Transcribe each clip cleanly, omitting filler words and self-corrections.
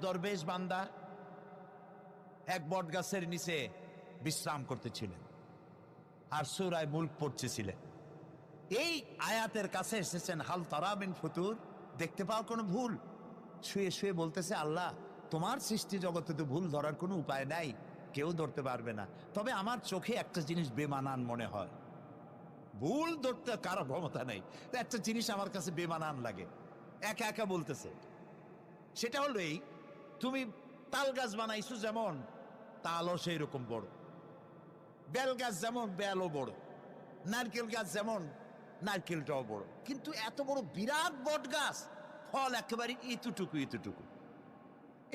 দরবেশ বান্দা এক বট গাছের নিচে বিশ্রাম করতেছিলেন আর সূরা মুলক পড়তেছিলেন। এই আয়াতের কাছে এসেছেন, হাল তারা মিন ফুতুর, দেখতে পাও কোনো ভুল? শুয়ে শুয়ে বলতেছে, আল্লাহ তোমার সৃষ্টি জগতে তো ভুল ধরার কোনো উপায় নাই, কেউ ধরতে পারবে না, তবে আমার চোখে একটা জিনিস বেমানান মনে হয়। ভুল ধরতে কারো ক্ষমতা নেই, একটা জিনিস আমার কাছে বেমানান লাগে। একা একা বলতেছে, সেটা হলো এই, তুমি তাল গাছ বানাইছো যেমন, তালও সেই রকম বড়, বেল গাছ যেমন বেলও বড়, নারকেল গাছ যেমন নারকেলটাও বড়, কিন্তু এত বড় বিরাট বট গাছ, ফল একেবারে ইতুটুকু ইতুটুকু,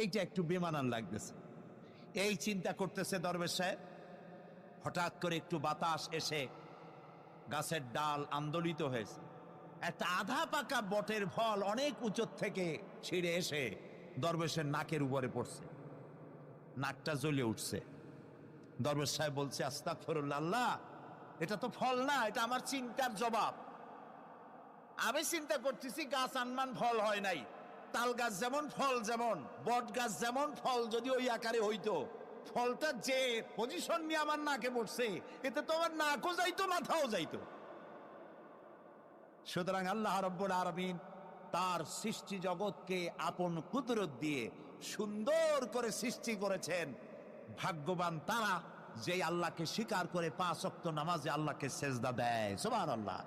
এইটা একটু বেমানান লাগতেছে। এই চিন্তা করতেছে দরবেশ সাহেব, হঠাৎ করে একটু বাতাস এসে গাছের ডাল আন্দোলিত হয়েছে, একটা আধা পাকা বটের ফল অনেক উঁচু থেকে ছিঁড়ে এসে দরবেশের নাকের উপরে পড়ছে, নাকটা জ্বলে উঠছে। দরবেশ সাহেব বলছে, আস্তাগফিরুল্লাহ, আল্লাহ এটা তো ফল না, এটা আমার চিন্তার জবাব। আমি চিন্তা করতেছি গাছ আনমান ফল হয় নাই, তাল গাছ যেমন ফল যেমন, বট গাছ যেমন ফল যদি ওই আকারে হইতো, ফলটা যে পজিশন নিয়ে আমার নাকে পড়ছে, এতে তো আমার নাকও যাইতো মাথাও যাইতো। সুতরাং আল্লাহ রাব্বুল আলামিন তার সৃষ্টি জগৎকে আপন কুদরত দিয়ে সুন্দর করে সৃষ্টি করেছেন। ভাগ্যবান তারা যে আল্লাহকে স্বীকার করে 5 ওয়াক্ত নামাজে আল্লাহকে সেজদা দেয়। সুবহানাল্লাহ।